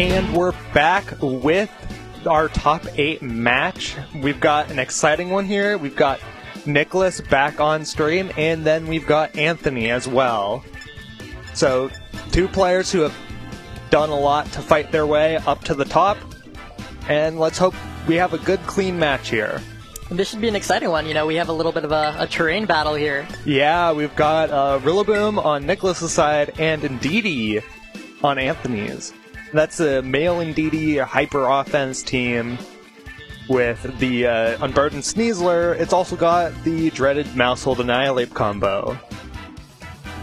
And we're back with our top 8 match. We've got an exciting one here. We've got Nicholas back on stream, and then we've got Anthony as well. So, 2 players who have done a lot to fight their way up to the top, and let's hope we have a good, clean match here. This should be an exciting one. You know, we have a little bit of a terrain battle here. Yeah, we've got Rillaboom on Nicholas's side and Indeedee on Anthony's. That's a male Indeedee hyper offense team with the Unburdened Sneasler. It's also got the dreaded Mousehold Annihilate combo.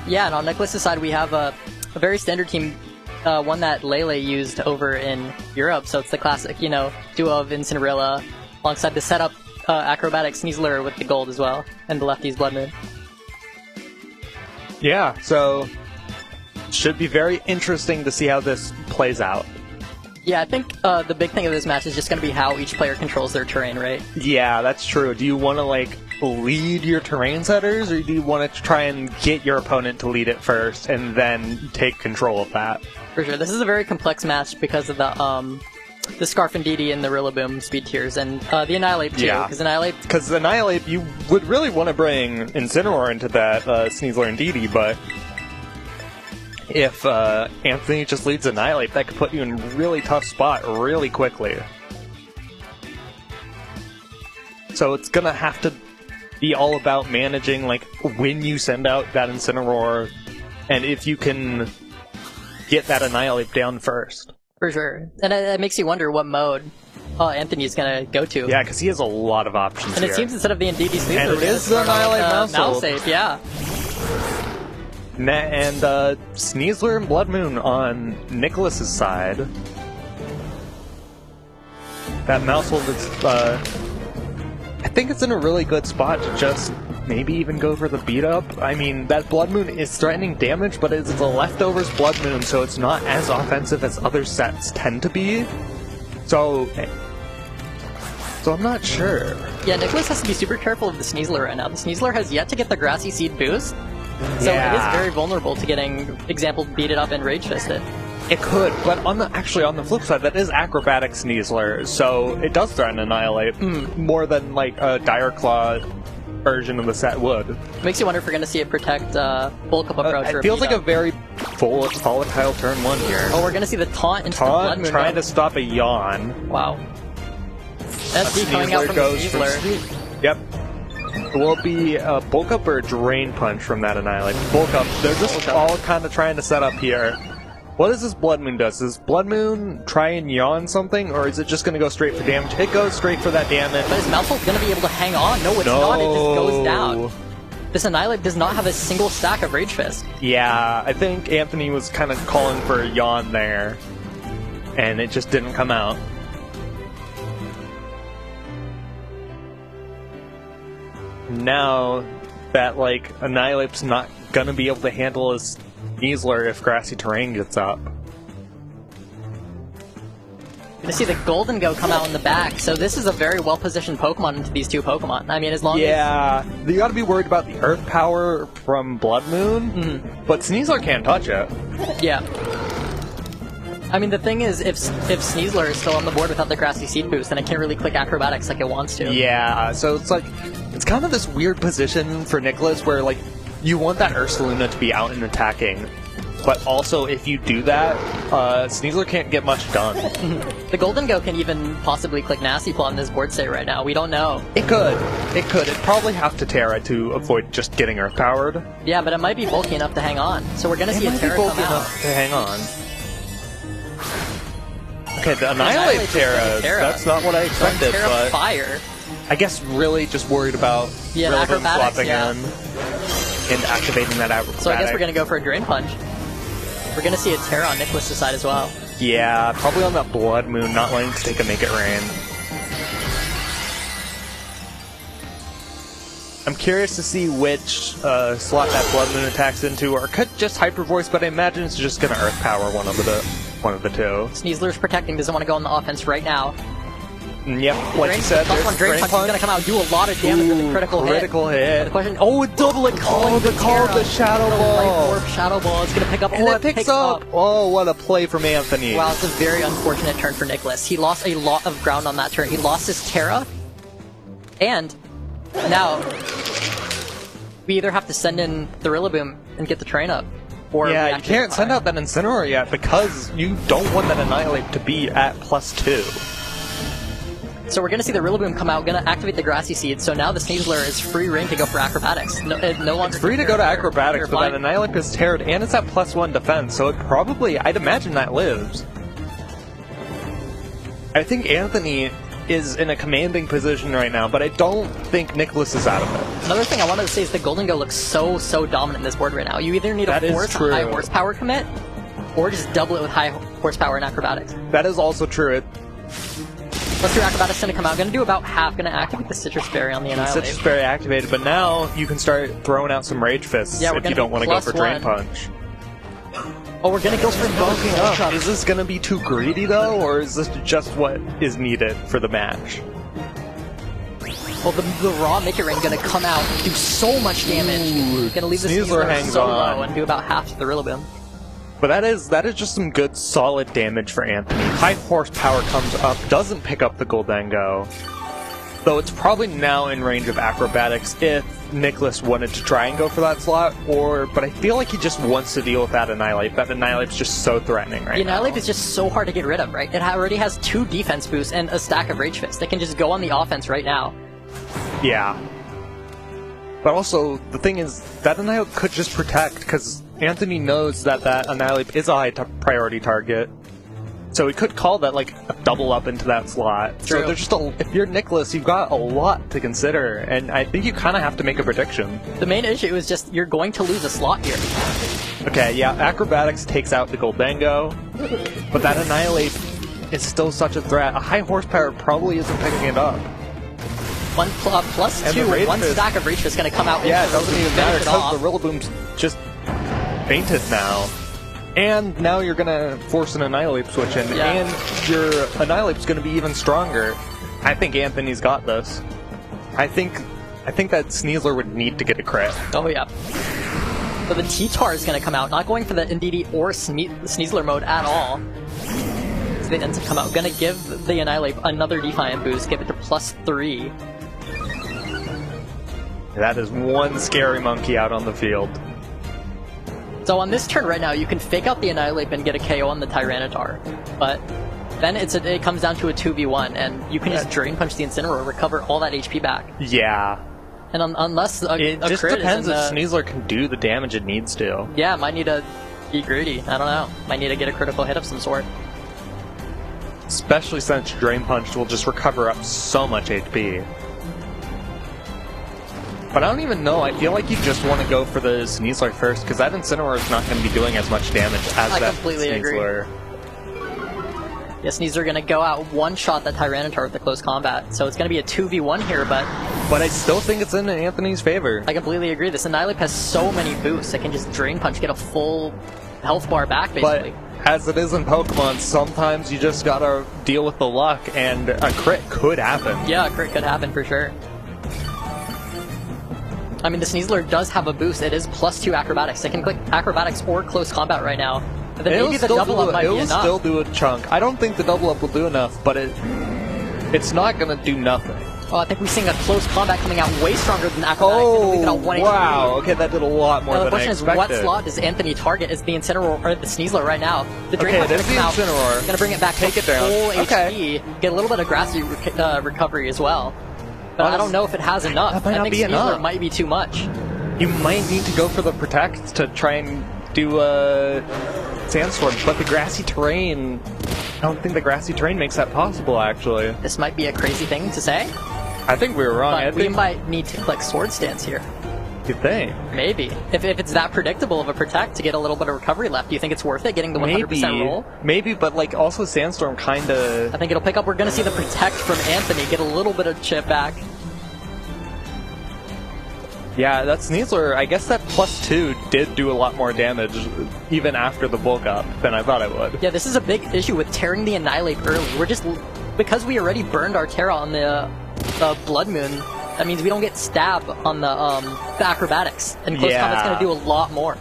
Yeah, and on Nicholas's side we have a very standard team, one that Lele used over in Europe. So it's the classic, you know, duo of Incinerilla alongside the setup acrobatic Sneasler with the gold as well, and the lefty's Blood Moon. Yeah, so should be very interesting to see how this plays out. Yeah, I think the big thing of this match is just going to be how each player controls their terrain, right? Yeah, that's true. Do you want to, like, lead your terrain setters, or do you want to try and get your opponent to lead it first and then take control of that? For sure. This is a very complex match because of the Scarf Indeedee and the Rillaboom speed tiers, and the Annihilate too. Yeah. Because Annihilate, you would really want to bring Incineroar into that Sneasler Indeedee, but if Anthony just leads Annihilate, that could put you in a really tough spot really quickly. So it's gonna have to be all about managing, like, when you send out that Incineroar, and if you can get that Annihilate down first. For sure. And it makes you wonder what mode Anthony's gonna go to. Yeah, because he has a lot of options and here. it seems instead of the Indeedee Sneasler, and it is the Annihilate Mouseape, yeah. And Sneasler and Blood Moon on Nicholas's side. That Mousehold is, I think it's in a really good spot to just maybe even go for the beat up. I mean, that Blood Moon is threatening damage, but it's a leftovers Blood Moon, so it's not as offensive as other sets tend to be. So I'm not sure. Yeah, Nicholas has to be super careful of the Sneasler right now. The Sneasler has yet to get the Grassy Seed boost. So it is very vulnerable to getting, example, beaten up and Rage Fisted. It could, but on the flip side, that is Acrobatic Sneasler, so it does threaten Annihilate more than, like, a Dire Claw version of the set would. Makes you wonder if we're going to see it protect Bulk Up approach. It feels like a very volatile turn 1 here. Oh, we're going to see the taunt into the Blood Moon. Trying to stop a Yawn. Wow. That's coming out from the Sneasler. Yep. It will be a Bulk Up or a Drain Punch from that Annihilate. Bulk Up. They're just all kind of trying to set up here. What does this Blood Moon do? Does Blood Moon try and Yawn something, or is it just going to go straight for damage? It goes straight for that damage. But is Mousehold going to be able to hang on? No, it's not. It just goes down. This Annihilate does not have a single stack of Rage Fist. Yeah, I think Anthony was kind of calling for a Yawn there, and it just didn't come out. Now that, like, Annihilate's not gonna be able to handle his Sneasler if Grassy Terrain gets up. Gonna see the Golden Go come out in the back, so this is a very well-positioned Pokemon into these 2 Pokemon. I mean, as long as... Yeah, you gotta be worried about the Earth Power from Blood Moon, but Sneasler can't touch it. Yeah. I mean, the thing is, if Sneasler is still on the board without the Grassy Seed boost, then it can't really click Acrobatics like it wants to. Yeah, so it's like, it's kind of this weird position for Nicholas where, like, you want that Ursaluna to be out and attacking, but also if you do that, Sneasler can't get much done. The Golden Go can even possibly click Nasty Plot in this board state right now. We don't know. It could. It could. It'd probably have to Terra to avoid just getting Earth Powered. Yeah, but it might be bulky enough to hang on. So we're gonna see a Terra come out. Enough to hang on. Okay, the Annihilate Terra. That's not what I expected, Terra but Fire. I guess really just worried about Acrobatics, swapping in and activating that acrobatic. So I guess we're gonna go for a Drain Punch. We're gonna see a Terra on Nicholas' side as well. Yeah, probably on that Blood Moon, not wanting to take a Make It Rain. I'm curious to see which slot that Blood Moon attacks into, or could just Hyper Voice, but I imagine it's just gonna Earth Power one of the two. Sneasler's protecting, doesn't want to go on the offense right now. Yep, like you said, Plus one Drain Punch is going to come out and do a lot of damage with a critical hit. Critical hit. The question, oh, double it calling the Shadow Ball. Light Orb Shadow Ball is going to pick up, And it picks up. Oh, what a play from Anthony. Wow, it's a very unfortunate turn for Nicholas. He lost a lot of ground on that turn. He lost his Terra, and now we either have to send in the Rillaboom and get the train up, or yeah, you can't send out that Incineroar yet because you don't want that Annihilate to be at +2. So we're going to see the Rillaboom come out, going to activate the Grassy Seed, so now the Sneasler is free reign to go for Acrobatics. No longer free to go to Acrobatics, but that Annihilate is teared, and it's at +1 defense, so it probably, I'd imagine that lives. I think Anthony is in a commanding position right now, but I don't think Nicholas is out of it. Another thing I wanted to say is the Golden Go looks so dominant in this board right now. You either need a high horsepower commit, or just double it with high horsepower and Acrobatics. That is also true. Let's do Acrobatics going to come out. Going to do about half. Going to activate the Citrus Berry on the Annihilate. Citrus Berry activated, but now you can start throwing out some Rage Fists if you don't want to go for Drain Punch. Oh, we're going to go for bulking up. Is this going to be too greedy, though, or is this just what is needed for the match? Well, the raw Make It Rain going to come out and do so much damage. Going to leave the Sneasler so low and do about half to the Rillaboom. But that is just some good, solid damage for Anthony. High horsepower comes up, doesn't pick up the Goldengo. Though it's probably now in range of Acrobatics if Nicholas wanted to try and go for that slot, but I feel like he just wants to deal with that Annihilate. That Annihilate's just so threatening right now. The Annihilate is just so hard to get rid of, right? It already has 2 defense boosts and a stack of Rage Fists. They can just go on the offense right now. Yeah. But also, the thing is, that Annihilate could just protect, because Anthony knows that Annihilate is a high priority target. So he could call that like a double up into that slot. True. So there's just if you're Nicholas, you've got a lot to consider, and I think you kind of have to make a prediction. The main issue is just you're going to lose a slot here. Okay, yeah, Acrobatics takes out the Goldengo, but that Annihilate is still such a threat. A high horsepower probably isn't picking it up. +2, one stack of Reach is going to come out. Yeah, it doesn't even matter because the Rillaboom's just fainted now. And now you're going to force an Annihilate switch in, and your Annihilate's going to be even stronger. I think Anthony's got this. I think that Sneasler would need to get a crit. Oh yeah. So the T-Tar is going to come out, not going for the Indeedee or Sneasler mode at all. So they end up come out. Going to give the Annihilate another Defiant boost, give it to +3. That is one scary monkey out on the field. So on this turn right now, you can fake out the Annihilate and get a KO on the Tyranitar, but then it comes down to a 2v1, and you can just Drain Punch the Incineroar, recover all that HP back. Yeah. And unless it just depends if Sneasler can do the damage it needs to. Yeah, might need to be greedy. I don't know. Might need to get a critical hit of some sort. Especially since Drain Punch will just recover up so much HP. But I don't even know. I feel like you just want to go for the Sneasler first, because that Incineroar is not going to be doing as much damage as that Sneasler. I completely agree. Yeah, Sneasler going to go out one-shot that Tyranitar with the close combat. So it's going to be a 2v1 here, but I still think it's in Anthony's favor. I completely agree. This Annihilate has so many boosts. It can just Drain Punch, get a full health bar back, basically. But as it is in Pokemon, sometimes you just gotta deal with the luck, and a crit could happen. Yeah, a crit could happen for sure. I mean, the Sneasler does have a boost. It is +2 Acrobatics. They can click Acrobatics or Close Combat right now. But then maybe the double up might be enough. It will still do a chunk. I don't think the double up will do enough, but it's not going to do nothing. Oh, I think we're seeing a Close Combat coming out way stronger than Acrobatics. Oh, wow. Okay, that did a lot more than I expected. The question is, what slot does Anthony target as the Incineroar or the Sneasler right now? The Drain Punch is the Incineroar. Going to bring it back to full HP. Get a little bit of Grassy recovery as well. But I don't know if it has enough. That might not be enough. It might be too much. You might need to go for the Protect to try and do a Sandstorm, but the grassy terrain, I don't think the grassy terrain makes that possible, actually. This might be a crazy thing to say. I think we were wrong. But we might need to click Sword Stance here. You think? Maybe. If it's that predictable of a Protect to get a little bit of recovery left, do you think it's worth it, getting the 100% roll? Maybe, but like also Sandstorm kind of... I think it'll pick up. We're going to see the Protect from Anthony get a little bit of chip back. Yeah, that Sneasler, I guess that +2 did do a lot more damage even after the bulk up than I thought it would. Yeah, this is a big issue with tearing the Annihilate early. We're just because we already burned our Terra on the Blood Moon, that means we don't get stabbed on the acrobatics, and close combat's going to do a lot more.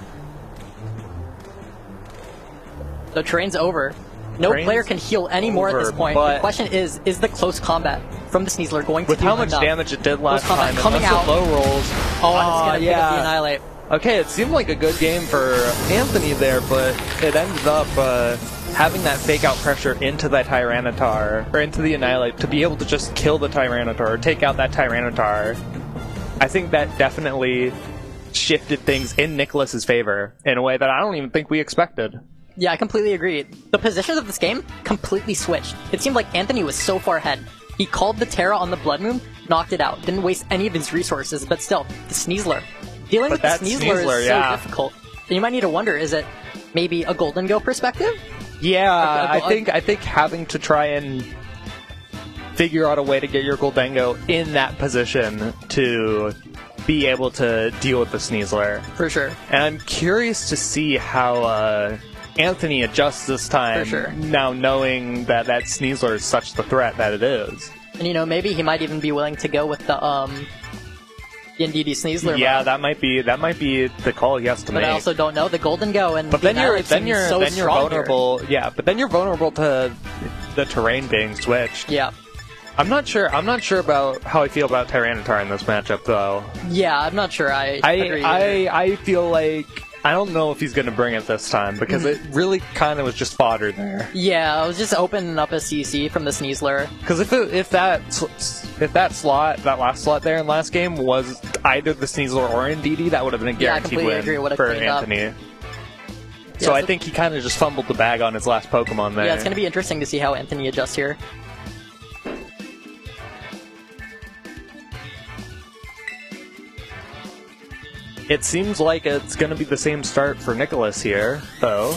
So terrain's over. No player can heal anymore at this point. The question is the close combat from the Sneasler going to with how much damage it did last time, coming out, low rolls. Oh, and it's going to pick up the Annihilate. Okay, it seemed like a good game for Anthony there, but it ended up having that fake out pressure into that Tyranitar, or into the Annihilate, to be able to just kill the Tyranitar, or take out that Tyranitar. I think that definitely shifted things in Nicholas's favor in a way that I don't even think we expected. Yeah, I completely agree. The positions of this game completely switched. It seemed like Anthony was so far ahead. He called the Terra on the Blood Moon, knocked it out, didn't waste any of his resources, but still, the Sneasler. Dealing with the Sneasler is so difficult. And you might need to wonder, is it maybe a Golden Go perspective? Yeah, I think having to try and figure out a way to get your Goldengo in that position to be able to deal with the Sneasler. For sure. And I'm curious to see how Anthony adjusts this time, for sure, now knowing that Sneasler is such the threat that it is. And you know, maybe he might even be willing to go with the NDD Sneasler. Yeah, that might be the call he has to make. But I also don't know the Golden Go, and but then you're vulnerable. Here. Yeah, but then you're vulnerable to the terrain being switched. Yeah. I'm not sure about how I feel about Tyranitar in this matchup, though. Yeah, I'm not sure. I feel like I don't know if he's going to bring it this time, because it really kind of was just fodder there. Yeah, I was just opening up a CC from the Sneasler. Because if that last slot there in last game was either the Sneasler or NDD, that would have been a guaranteed win for Anthony. So I think he kind of just fumbled the bag on his last Pokemon there. Yeah, it's going to be interesting to see how Anthony adjusts here. It seems like it's going to be the same start for Nicholas here, though.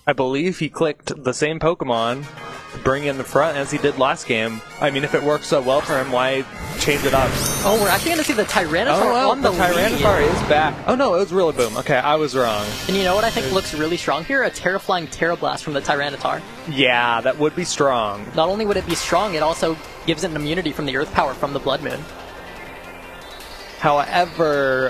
I believe he clicked the same Pokemon to bring in the front as he did last game. I mean, if it works so well for him, why change it up? Oh, we're actually going to see the Tyranitar on the Tyranitar is back. Oh no, it was Rillaboom. Okay, I was wrong. And you know what I think looks really strong here? A Terraflying Terrablast from the Tyranitar. Yeah, that would be strong. Not only would it be strong, it also gives it an immunity from the Earth Power from the Blood Moon. However,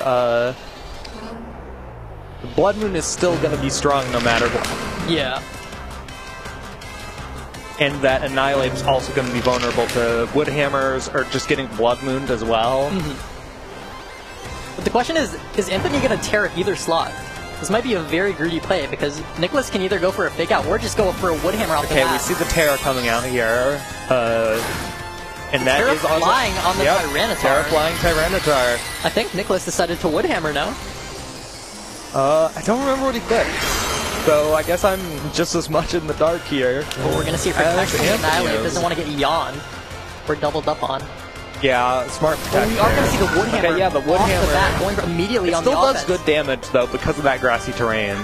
the Blood Moon is still going to be strong no matter what. Yeah. And that Annihilate is also going to be vulnerable to Wood Hammers or just getting Blood Mooned as well. Mm-hmm. But the question is Anthony going to Terra either slot? This might be a very greedy play, because Nicholas can either go for a Fake Out or just go for a Wood Hammer off the bat. Okay, we see the Terra coming out here. And that is also flying on the Tyranitar. Terra-flying Tyranitar. I think Nicholas decided to Wood Hammer now. I don't remember what he picked. So I guess I'm just as much in the dark here. Well, we're going to see protection from Annihilate. Doesn't want to get yawned. We're doubled up on. Yeah, smart protection. We are going to see the Wood Hammer. Okay, yeah, the Wood Hammer. The bat, going immediately on the offense. It still does good damage, though, because of that grassy terrain.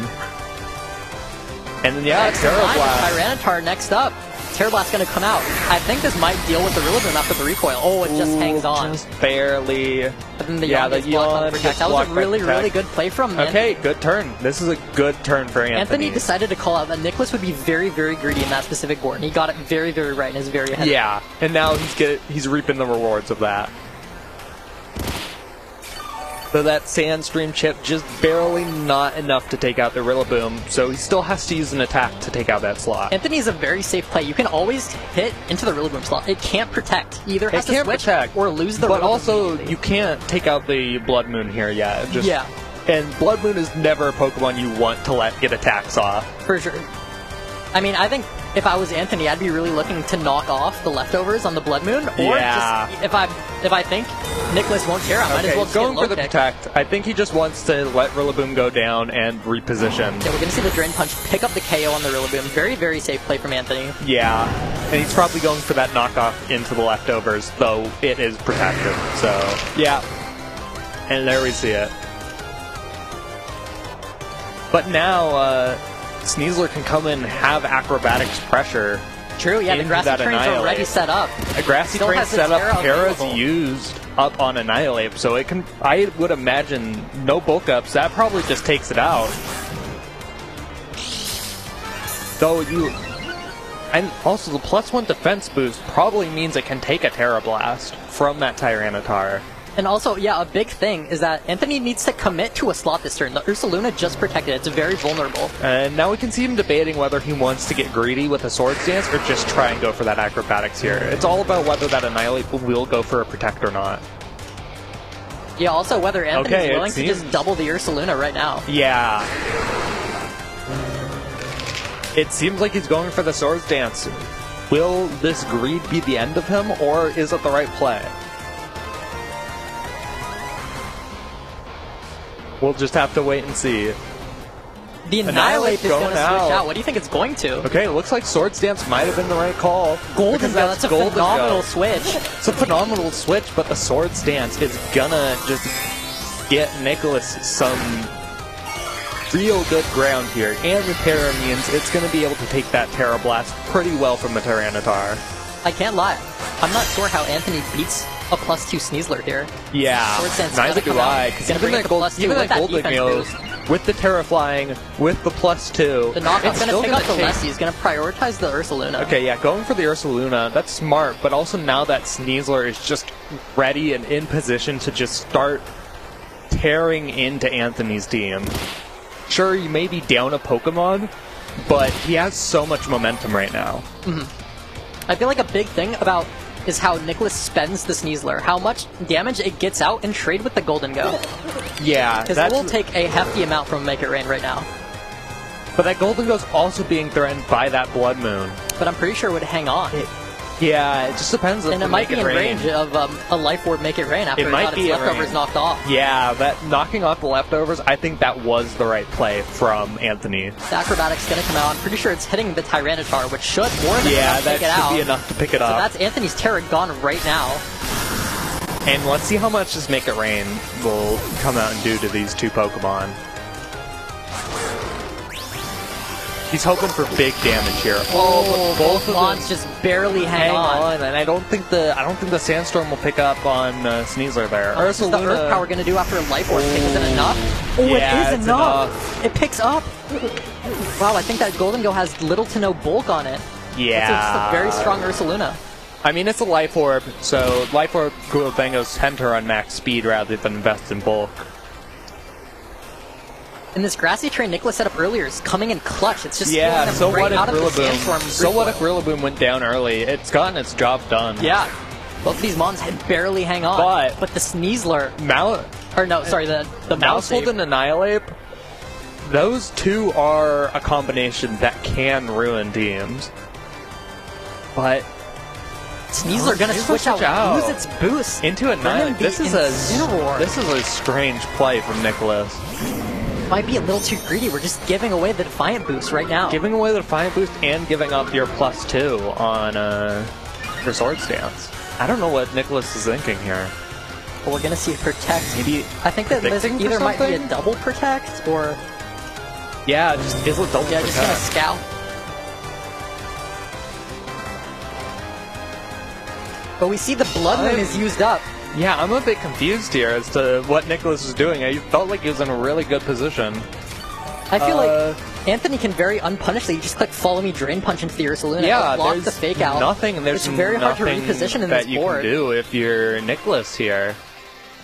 And then, yeah, Terrablast. Tyranitar next up. Terrablast's going to come out. I think this might deal with the Rillaboom after the recoil. Oh, it just hangs on. Just barely. But then the yawn gets blocked on the protect. That was a really good play from Anthony. Okay, good turn. This is a good turn for Anthony. Anthony decided to call out that Nicholas would be very, very greedy in that specific board, and he got it very, very right and is very ahead. Yeah, and now he's reaping the rewards of that. So that Sandstream chip just barely not enough to take out the Rillaboom, so he still has to use an attack to take out that slot. Anthony's a very safe play. You can always hit into the Rillaboom slot. It can't protect. Either has to switch or lose the Rillaboom. But also, you can't take out the Blood Moon here yet. Yeah. And Blood Moon is never a Pokemon you want to let get attacks off. For sure. I mean, I think if I was Anthony, I'd be really looking to knock off the leftovers on the Blood Moon, or just if I think Nicholas won't care, I might as well just going get low for the kick. protect. I think he just wants to let Rillaboom go down and reposition. Yeah, we're gonna see the Drain Punch pick up the KO on the Rillaboom. Very, very safe play from Anthony. Yeah, and he's probably going for that knockoff into the leftovers, though it is protected. So yeah, and there we see it. But now, Sneasler can come in and have acrobatics pressure. True, yeah, the grassy train's already set up. A grassy train set up, Terra's used up on Annihilate, so it can. I would imagine no bulk ups. That probably just takes it out. Though And also, the +1 defense boost probably means it can take a Terra Blast from that Tyranitar. And also, yeah, a big thing is that Anthony needs to commit to a slot this turn. The Ursaluna just protected. It's very vulnerable. And now we can see him debating whether he wants to get greedy with a Swords Dance or just try and go for that Acrobatics here. It's all about whether that Annihilate will go for a Protect or not. Yeah, also whether Anthony's willing to just double the Ursaluna right now. Yeah. It seems like he's going for the Swords Dance. Will this greed be the end of him, or is it the right play? We'll just have to wait and see. The Annihilate is going to switch out. What do you think it's going to? Okay, it looks like Swords Dance might have been the right call. Golden Go, that's a phenomenal switch. It's a phenomenal switch, but the Swords Dance is gonna just get Nicholas some real good ground here. And the Terra means it's gonna be able to take that Terra Blast pretty well from the Tyranitar. I can't lie. I'm not sure how Anthony beats a +2 Sneasler here. Yeah, neither do I. Because even that Golden Go, with the Terra Flying, with the +2, the knockout's going to pick up the Lessie. He's going to prioritize the Ursaluna. Okay, yeah, going for the Ursaluna, that's smart. But also now that Sneasler is just ready and in position to just start tearing into Anthony's team. Sure, you may be down a Pokemon, but he has so much momentum right now. I feel like a big thing about is how Nicholas spends the Sneasler, how much damage it gets out in trade with the Golden Go. Yeah, because it will take a hefty amount from Make It Rain right now. But that Golden Go's also being threatened by that Blood Moon. But I'm pretty sure it would hang on. Yeah, it just depends on and it might be in range of a Life Orb Make It Rain after it got its leftovers knocked off. Yeah, that knocking off the leftovers, I think that was the right play from Anthony. The Acrobatic's going to come out. I'm pretty sure it's hitting the Tyranitar, which should more than enough to take it out. Yeah, that should be enough to pick it up. So that's Anthony's Terra gone right now. And let's see how much this Make It Rain will come out and do to these two Pokemon. He's hoping for big damage here. Oh, but both Mons just barely hang on. And I don't think the Sandstorm will pick up on Sneasler there. What's the Earth Power going to do after a Life Orb? Is it enough? Oh, yeah, it is enough. It picks up. Wow, I think that Golden Go has little to no bulk on it. Yeah. It's just a very strong Ursaluna. I mean, it's a Life Orb, so Life Orb Thangos tend to run max speed rather than invest in bulk. And this Grassy Train Nicholas set up earlier is coming in clutch. It's just so what if Rillaboom? So what if Rillaboom went down early? It's gotten its job done. Yeah, both of these Mons barely hang on. But the Sneasler, the Maushold and Annihilate, those two are a combination that can ruin teams. But Sneasler gonna switch out, lose its boost into Annihilate. This is a strange play from Nicholas. Might be a little too greedy. We're just giving away the Defiant boost right now. Giving away the Defiant boost and giving up your +2 on your Swords Dance. I don't know what Nicholas is thinking here. Well, we're gonna see it Protect. Maybe I think that this either might be a double Protect or is a double Protect. Just gonna scout. But we see the Blood Moon is used up. Yeah, I'm a bit confused here as to what Nicholas is doing. I felt like he was in a really good position. I feel like Anthony can very unpunishedly just click Follow Me Drain Punch into the Ursaluna and block the Fake Out. It's very hard to reposition in this board. That you can do if you're Nicholas here.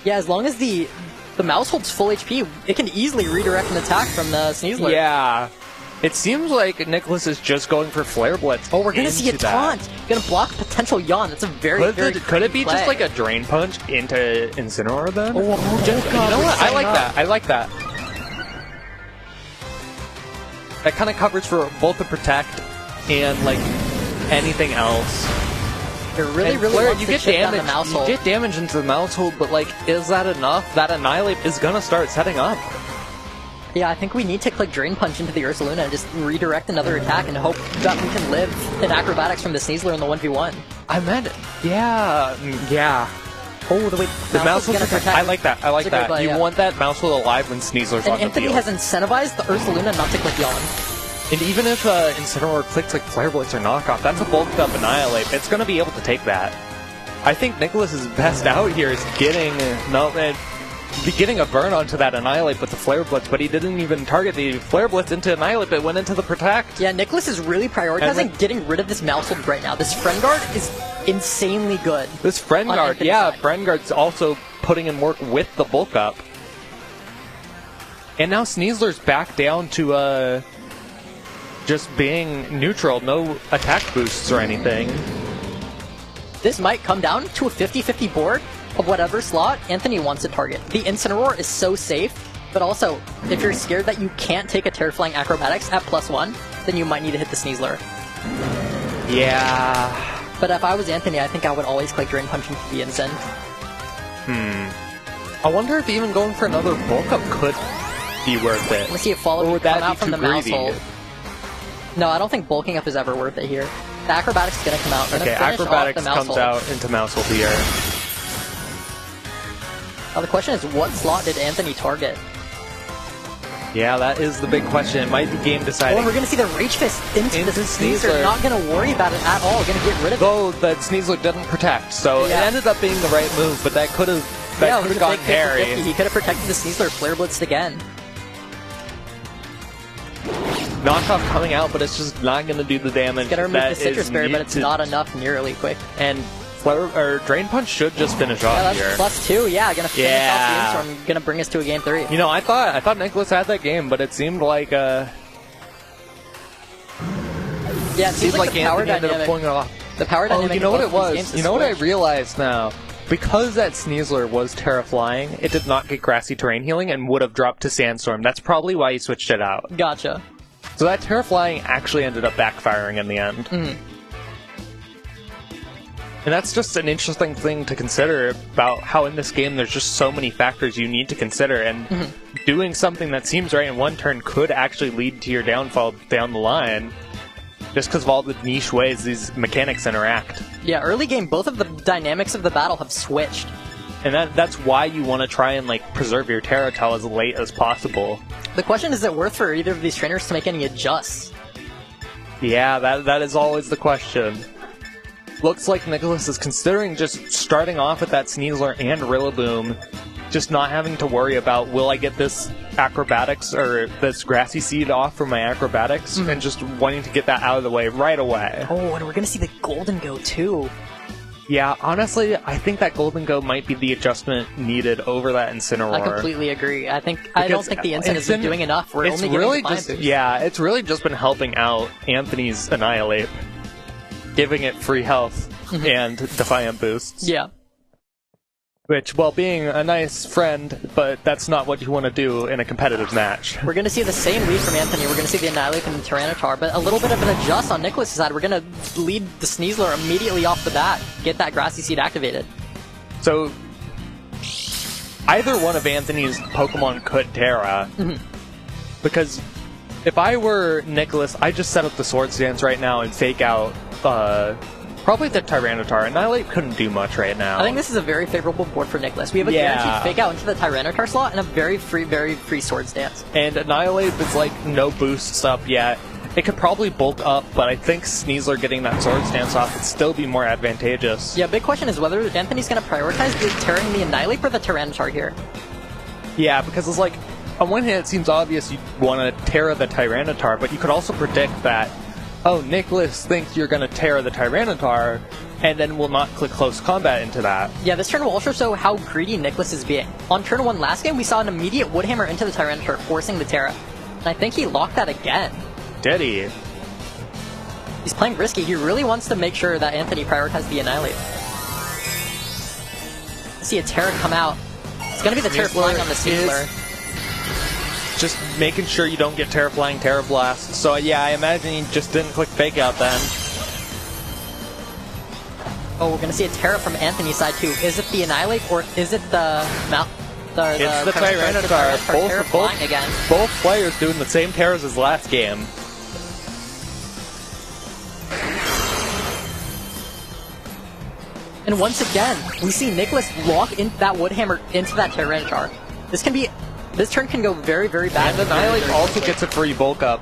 Yeah, as long as the Maushold's full HP, it can easily redirect an attack from the Sneasler. Yeah. It seems like Nicholas is just going for Flare Blitz. Oh, we're going to see a taunt. Going to block potential Yawn. That's a very Could it be just like a Drain Punch into Incineroar then? Oh, God, you know what? I like that. I like that. That kind of covers for both the Protect and like anything else. It really wants to chip down the Maushold. You get damage into the Maushold, but like, is that enough? That Annihilate is going to start setting up. Yeah, I think we need to click Drain Punch into the Ursaluna and just redirect another attack and hope that we can live in Acrobatics from the Sneasler in the 1v1. I meant it. Yeah. Oh, the Maushold protect. I like that. Play, you want that Maushold alive when Sneasler's on the field. And Anthony has incentivized the Ursaluna not to click Yawn. And even if Incineroar clicks like Flare Blitz or Knockoff, that's a bulked up Annihilate. It's going to be able to take that. I think Nicholas' best out here is getting... getting a burn onto that Annihilate with the Flare Blitz, but he didn't even target the Flare Blitz into Annihilate, but went into the Protect. Yeah, Nicholas is really prioritizing getting rid of this Mouse Hold right now. This Friend Guard is insanely good. This Friend Guard, yeah, Friend Guard's also putting in work with the bulk up. And now Sneasler's back down to just being neutral, no attack boosts or anything. This might come down to a 50-50 board of whatever slot Anthony wants to target. The Incineroar is so safe, but also, if you're scared that you can't take a Terraflying Acrobatics at +1, then you might need to hit the Sneasler. Yeah. But if I was Anthony, I think I would always click Drain Punch into the Incin. I wonder if even going for another bulk up could be worth it. Let's see if follow would come that out be from too the Mouse greedy? Hold. No, I don't think bulking up is ever worth it here. The Acrobatics is going to come out. Okay, Acrobatics comes out into Mouse Hold here. Now the question is, what slot did Anthony target? Yeah, that is the big question. It might be game deciding. Oh, we're going to see the Rage Fist into the Sneasler. Not going to worry about it at all. Going to get rid of it. Though that Sneasler didn't protect, so it ended up being the right move, but that could have gotten hairy. He could have protected the Sneasler, Flare Blitzed again. Knockoff coming out, but it's just not going to do the damage. It's going to remove the Citrus Berry, but it's not enough nearly quick. And Drain Punch should just finish off here. +2, yeah, going to finish off the Instorm, going to bring us to a game 3. You know, I thought Nicholas had that game, but it seemed like yeah, it seems like the power ended up pulling it off. The power dynamic. You know what it was? You know what I realized now? Because that Sneasler was Terra Flying, it did not get Grassy Terrain Healing and would have dropped to Sandstorm. That's probably why he switched it out. Gotcha. So that Terra Flying actually ended up backfiring in the end. And that's just an interesting thing to consider about how in this game there's just so many factors you need to consider, and doing something that seems right in one turn could actually lead to your downfall down the line, just because of all the niche ways these mechanics interact. Yeah, early game, both of the dynamics of the battle have switched. And that's why you want to try and preserve your Terratel as late as possible. The question is it worth for either of these trainers to make any adjusts? Yeah, that is always the question. Looks like Nicholas is considering just starting off with that Sneasler and Rillaboom, just not having to worry about, will I get this Acrobatics or this Grassy Seed off from my Acrobatics, and just wanting to get that out of the way right away. Oh, and we're going to see the Golden Go too. Yeah, honestly, I think that Golden Go might be the adjustment needed over that Incineroar. I completely agree. I don't think the Incin is doing enough. We're only really getting just it's really just been helping out Anthony's Annihilate, giving it free health and Defiant boosts. Yeah. Which, while being a nice friend, but that's not what you want to do in a competitive match. We're going to see the same lead from Anthony. We're going to see the Annihilate and the Tyranitar, but a little bit of an adjust on Nicholas' side. We're going to lead the Sneasler immediately off the bat, get that Grassy Seed activated. So, either one of Anthony's Pokemon could Terra, because if I were Nicholas, I'd just set up the Swords Dance right now and fake out probably the Tyranitar. Annihilate couldn't do much right now. I think this is a very favorable board for Nicholas. We have a guaranteed fake out into the Tyranitar slot and a very free Swords Dance. And Annihilate is no boosts up yet. It could probably bulk up, but I think Sneasler getting that Swords Dance off would still be more advantageous. Yeah, big question is whether Anthony's going to prioritize tearing the Annihilate or the Tyranitar here. Yeah, because it's on one hand it seems obvious you want to Terra the Tyranitar, but you could also predict that, oh, Nicholas thinks you're going to Terra the Tyranitar, and then will not click Close Combat into that. Yeah, this turn will also show how greedy Nicholas is being. On turn 1 last game, we saw an immediate Woodhammer into the Tyranitar, forcing the Terra. And I think he locked that again. Did he? He's playing risky. He really wants to make sure that Anthony prioritizes the Annihilate. See a Terra come out. It's going to be the Terra flying on the Sneasler. Just making sure you don't get Terra Flying, Terra Blast. So yeah, I imagine he just didn't click Fake Out then. Oh, we're gonna see a Terra from Anthony's side too. Is it the Annihilate or is it the Mount? It's the Tyranitar. Both players doing the same Terras as last game. And once again, we see Nicholas lock in that Woodhammer into that Tyranitar. This turn can go very bad. And Annihilate also gets a free bulk up.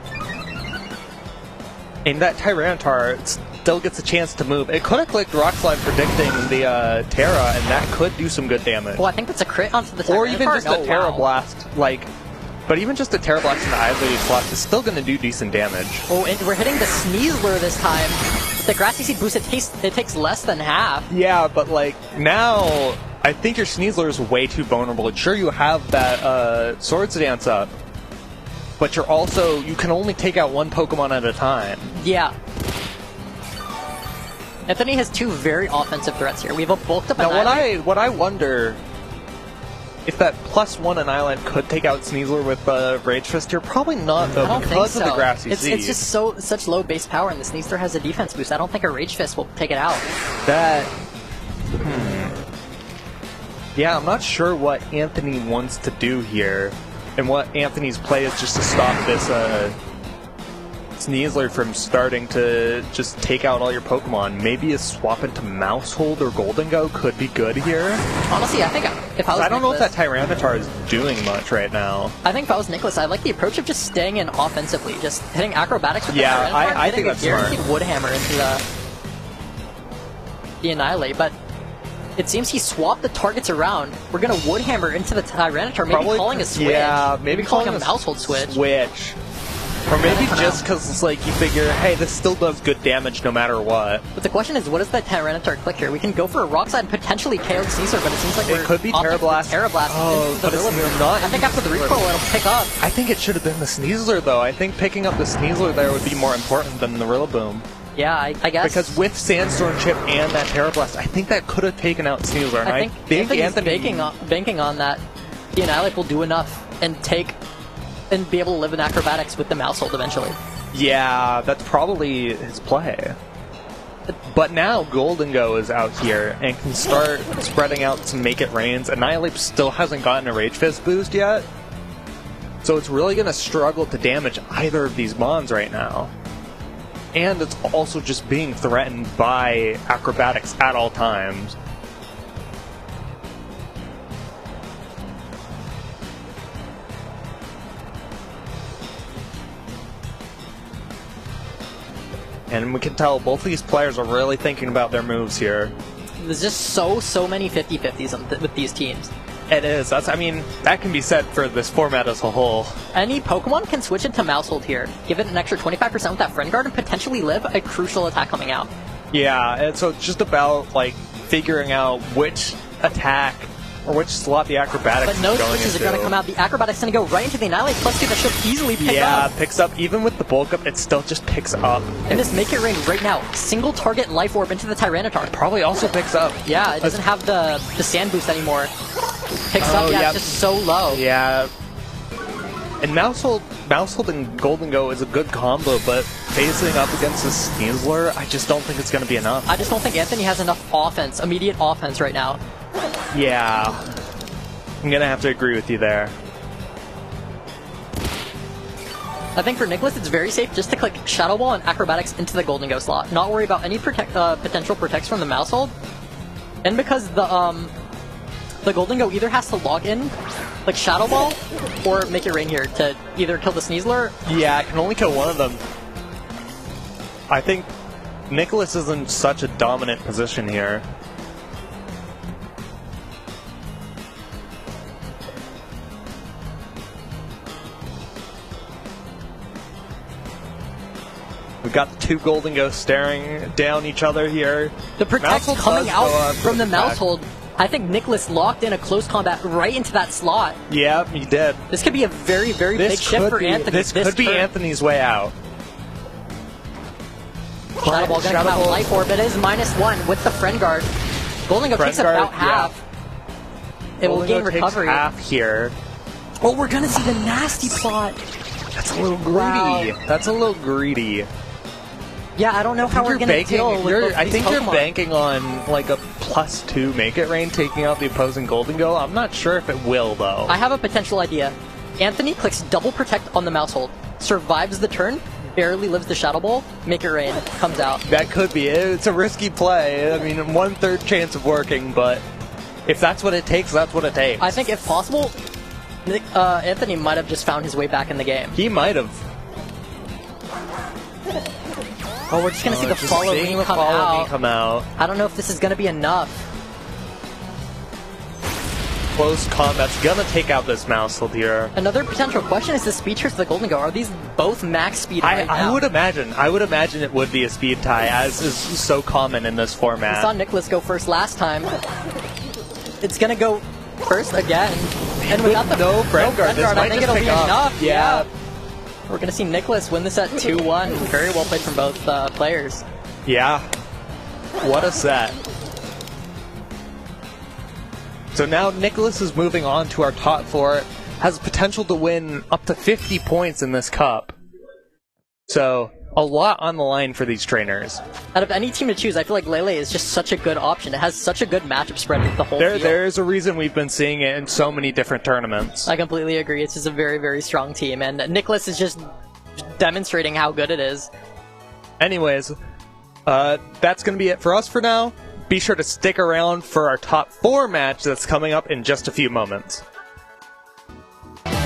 And that Tyranitar still gets a chance to move. It could have clicked Rock Slide predicting the Terra, and that could do some good damage. Well, I think that's a crit onto the Tyranitar. Or even just a Terra Blast, like... But even just a Terra Blast in the Eyes slot is still going to do decent damage. Oh, and we're hitting the Sneasler this time. With the Grassy Seed boost, it takes less than half. Yeah, but like, now... I think your Sneasler is way too vulnerable. Sure, you have that Swords Dance up, but you're also... You can only take out one Pokemon at a time. Yeah. Anthony has two very offensive threats here. We have a bulked up Now, what I wonder... If that +1 Annihilate could take out Sneasler with Rage Fist here, probably not though, because of the Grassy Seed. It's just such low base power, and the Sneasler has a defense boost. I don't think a Rage Fist will take it out. Yeah, I'm not sure what Anthony wants to do here, and what Anthony's play is just to stop this Sneasler from starting to just take out all your Pokemon. Maybe a swap into Mousehold or Golden Go could be good here. Honestly, I think if I was I don't know if Nicholas, that Tyranitar is doing much right now. I think if I was Nicholas, I like the approach of just staying in offensively, just hitting acrobatics with the Yeah, Tyranitar, I think that's smart. guaranteed Wood Hammer into the Annihilate, but it seems he swapped the targets around. We're gonna Wood Hammer into the Tyranitar, maybe calling a switch. Yeah, maybe calling a Mousehold switch. Or maybe just because it's like you figure, hey, this still does good damage no matter what. But the question is, what does that Tyranitar click here? We can go for a Rock Slide and potentially KO the Sneasler, but it seems like it could be Terra Blast. Oh, but it's not. I think after the recoil, it'll pick up. I think it should have been the Sneasler, though. I think picking up the Sneasler there would be more important than the Rillaboom. Yeah, I guess. Because with Sandstorm Chip and that Terra Blast, I think that could have taken out Sneasler. And I think Anthony banking on that. The Annihilate will do enough and be able to live in acrobatics with the Mousehold eventually. Yeah, that's probably his play. But now Golden Go is out here and can start spreading out some Make It Rains. Annihilate still hasn't gotten a Rage Fist boost yet, so it's really going to struggle to damage either of these Mons right now. And it's also just being threatened by acrobatics at all times. And we can tell both of these players are really thinking about their moves here. There's just so many 50-50s with these teams. It is. That can be said for this format as a whole. Any Pokemon can switch into Mousehold here, give it an extra 25% with that Friend Guard, and potentially live a crucial attack coming out. Yeah, and so it's just about like figuring out which attack or which slot the acrobatics But no is going switches into. are going to come out. The acrobatics going to go right into the Annihilate, plus 2 that should easily pick up. Yeah, picks up. Even with the bulk up, it still just picks up. And this Make It Rain right now, single target Life Orb into the Tyranitar. Probably also picks up. Yeah, it doesn't have the Sand Boost anymore. Picks up, yeah, it's just so low. Yeah. And Mousehold and Golden Go is a good combo, but facing up against this Sneasler, I just don't think it's going to be enough. I just don't think Anthony has enough offense, immediate offense right now. Yeah. I'm going to have to agree with you there. I think for Nicholas, it's very safe just to click Shadow Ball and Acrobatics into the Golden Go slot. Not worry about any potential protects from the Mousehold. And because the Golden Go either has to log in, like Shadow Ball, or Make It Rain here to either kill the Sneasler. Yeah, I can only kill one of them. I think Nicholas is in such a dominant position here. We've got the two Golden Ghosts staring down each other here. The protect Mousehold coming does out go up from the with attack. Mousehold. I think Nicholas locked in a close combat right into that slot. Yeah, he did. This could be a very, very big shift for Anthony. This could be turn. Anthony's way out. Shadow Ball gonna come out Life Orb. It is -1 with the Friend Guard. Golden Go takes about half. It will gain recovery. Half here. Oh, we're gonna see the nasty plot. That's a little greedy. Wow. That's a little greedy. Yeah, I don't know how we're gonna deal with both I these think Pokemon. you're banking on like a +2 Make It Rain taking out the opposing Golden Go. I'm not sure if it will though. I have a potential idea. Anthony clicks double protect on the Mousehold, survives the turn, barely lives the Shadow Ball, Make It Rain comes out. That could be it. It's a risky play. I mean, 1/3 chance of working, but if that's what it takes, that's what it takes. I think if possible, Anthony might have just found his way back in the game. He might have. Oh, we're just gonna see the Just follow seeing me the come follow out. me come out. I don't know if this is gonna be enough. Close combat's gonna take out this Mousehold here. Another potential question is the speed trick to the Golden Go. Are these both max speed right now? I would imagine it would be a speed tie, as is so common in this format. We saw Nicholas go first last time. It's gonna go first again. And without the no friend guard, this I might think just it'll pick be up. enough. Yeah. We're gonna see Nicholas win this at 2-1. Very well played from both players. Yeah. What a set. So now Nicholas is moving on to our top 4. Has potential to win up to 50 points in this cup. So a lot on the line for these trainers. Out of any team to choose, I feel like Lele is just such a good option. It has such a good matchup spread with the whole field. There's a reason we've been seeing it in so many different tournaments. I completely agree. It's just a very, very strong team, and Nicholas is just demonstrating how good it is. Anyways, that's going to be it for us for now. Be sure to stick around for our top 4 match that's coming up in just a few moments.